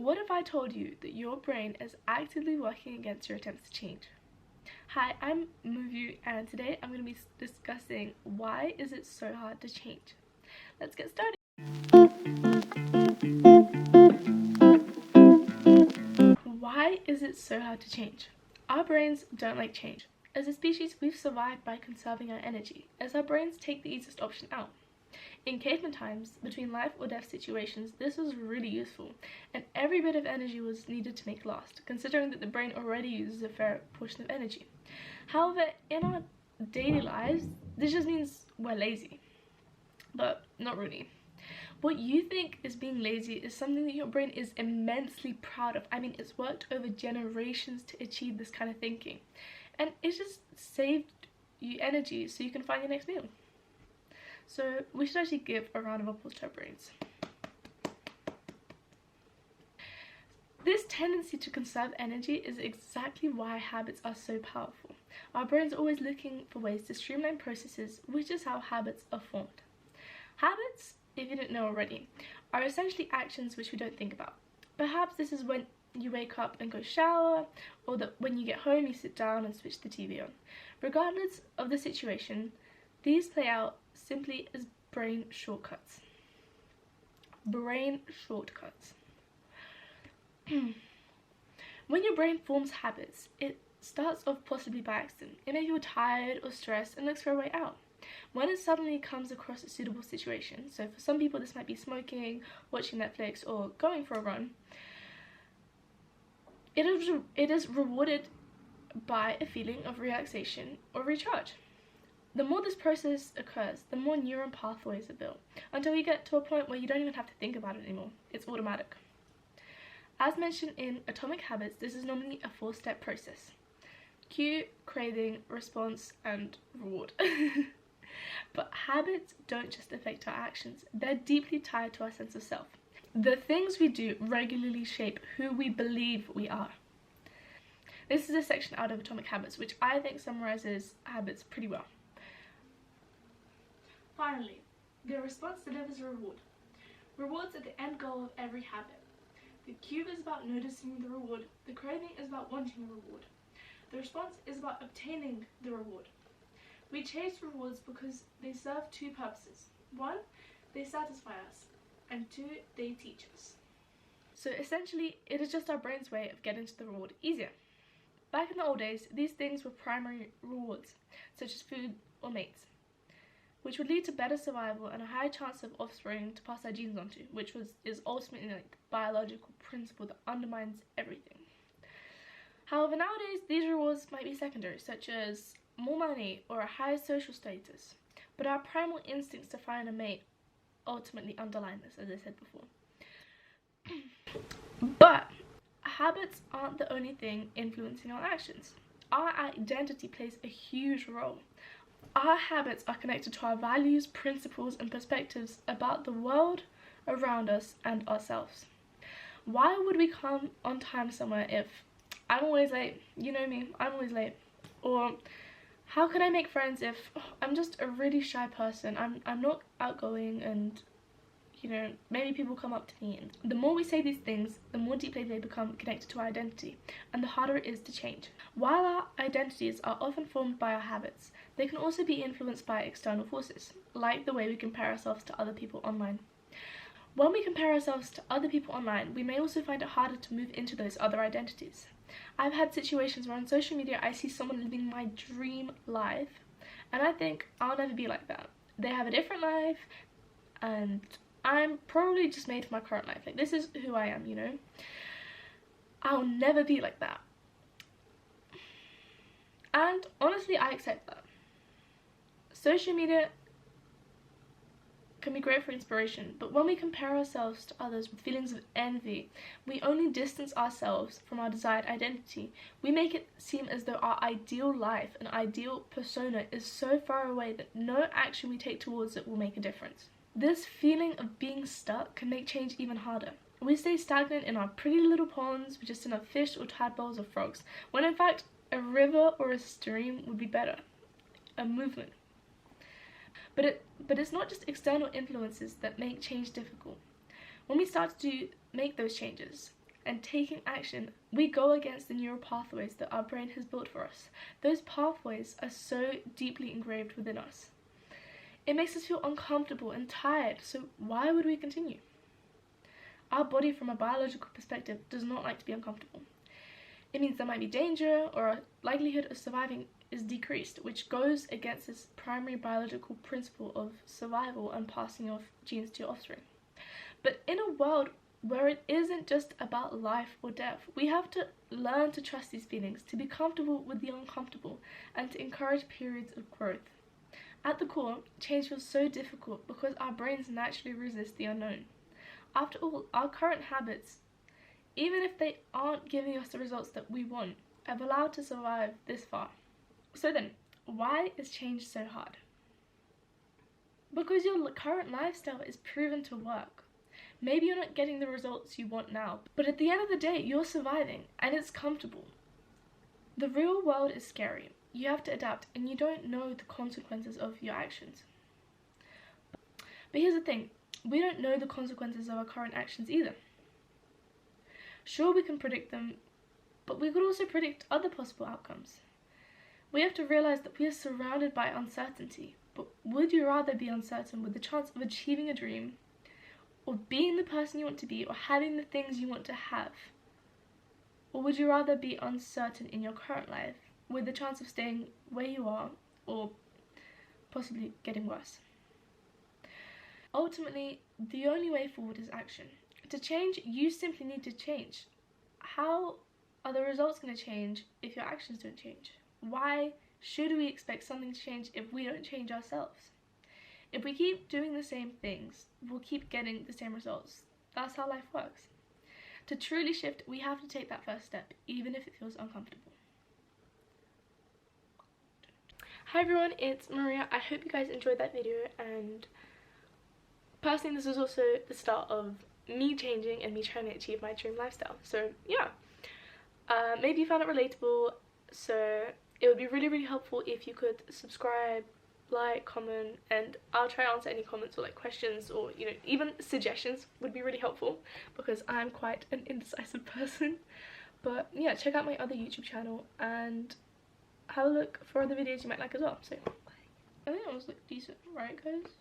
What if I told you that your brain is actively working against your attempts to change? Hi, I'm Muvu, and today I'm going to be discussing why is it so hard to change. Let's get started. Why is it so hard to change? Our brains don't like change. As a species, we've survived by conserving our energy, as our brains take the easiest option out. In caveman times, between life or death situations, this was really useful, and every bit of energy was needed to make it last, considering that the brain already uses a fair portion of energy. However, in our daily lives, this just means we're lazy. But not really. What you think is being lazy is something that your brain is immensely proud of. I mean, it's worked over generations to achieve this kind of thinking. And it's just saved you energy so you can find your next meal. So we should actually give a round of applause to our brains. This tendency to conserve energy is exactly why habits are so powerful. Our brains are always looking for ways to streamline processes, which is how habits are formed. Habits, if you didn't know already, are essentially actions which we don't think about. Perhaps this is when you wake up and go shower, or that when you get home you sit down and switch the TV on. Regardless of the situation, these play out simply as brain shortcuts. Brain shortcuts. When your brain forms habits, it starts off possibly by accident. It may feel tired or stressed and looks for a way out. When it suddenly comes across a suitable situation, so for some people this might be smoking, watching Netflix, or going for a run, it is rewarded by a feeling of relaxation or recharge. The more this process occurs, the more neuron pathways are built, until you get to a point where you don't even have to think about it anymore. It's automatic. As mentioned in Atomic Habits, this is normally a 4-step process. Cue, craving, response, and reward. But habits don't just affect our actions, they're deeply tied to our sense of self. The things we do regularly shape who we believe we are. This is a section out of Atomic Habits, which I think summarizes habits pretty well. Finally, the response delivers a reward. Rewards are the end goal of every habit. The cue is about noticing the reward, the craving is about wanting a reward. The response is about obtaining the reward. We chase rewards because they serve two purposes. 1, they satisfy us, and 2, they teach us. So essentially, it is just our brain's way of getting to the reward easier. Back in the old days, these things were primary rewards, such as food or mates, which would lead to better survival and a higher chance of offspring to pass our genes onto, which is ultimately like the biological principle that undermines everything. However, nowadays, these rewards might be secondary, such as more money or a higher social status, but our primal instincts to find a mate ultimately underline this, as I said before. But habits aren't the only thing influencing our actions. Our identity plays a huge role. Our habits are connected to our values, principles, and perspectives about the world around us and ourselves. Why would we come on time somewhere if I'm always late? You know me, I'm always late. Or how can I make friends if I'm just a really shy person? I'm not outgoing, and maybe people come up to me. And the more we say these things, the more deeply they become connected to our identity, and the harder it is to change. While our identities are often formed by our habits, they can also be influenced by external forces, like the way we compare ourselves to other people online. When we compare ourselves to other people online, we may also find it harder to move into those other identities. I've had situations where on social media I see someone living my dream life, and I think I'll never be like that. They have a different life, and I'm probably just made for my current life. Like, this is who I am, I'll never be like that. And honestly, I accept that. Social media can be great for inspiration, but when we compare ourselves to others with feelings of envy, we only distance ourselves from our desired identity. We make it seem as though our ideal life and ideal persona is so far away that no action we take towards it will make a difference. This feeling of being stuck can make change even harder. We stay stagnant in our pretty little ponds with just enough fish or tadpoles or frogs, when in fact a river or a stream would be better. A movement. But it's not just external influences that make change difficult. When we start to make those changes, and taking action, we go against the neural pathways that our brain has built for us. Those pathways are so deeply engraved within us. It makes us feel uncomfortable and tired, so why would we continue? Our body, from a biological perspective, does not like to be uncomfortable. It means there might be danger, or a likelihood of surviving is decreased, which goes against this primary biological principle of survival and passing off genes to your offspring. But in a world where it isn't just about life or death, we have to learn to trust these feelings, to be comfortable with the uncomfortable, and to encourage periods of growth. At the core, change feels so difficult because our brains naturally resist the unknown. After all, our current habits, even if they aren't giving us the results that we want, have allowed to survive this far. So then, why is change so hard? Because your current lifestyle is proven to work. Maybe you're not getting the results you want now, but at the end of the day, you're surviving and it's comfortable. The real world is scary. You have to adapt, and you don't know the consequences of your actions. But here's the thing, we don't know the consequences of our current actions either. Sure, we can predict them, but we could also predict other possible outcomes. We have to realize that we are surrounded by uncertainty, but would you rather be uncertain with the chance of achieving a dream, or being the person you want to be, or having the things you want to have? Or would you rather be uncertain in your current life, with the chance of staying where you are, or possibly getting worse? Ultimately, the only way forward is action. To change, you simply need to change. How are the results going to change if your actions don't change? Why should we expect something to change if we don't change ourselves? If we keep doing the same things, we'll keep getting the same results. That's how life works. To truly shift, we have to take that first step, even if it feels uncomfortable. Hi everyone, it's Maria. I hope you guys enjoyed that video, and personally this is also the start of me changing and me trying to achieve my dream lifestyle. So yeah, maybe you found it relatable, so it would be really helpful if you could subscribe, like, comment, and I'll try to answer any comments or like questions, or even suggestions would be really helpful because I'm quite an indecisive person. But yeah, check out my other YouTube channel and have a look for other videos you might like as well. So I think it was like decent, right guys?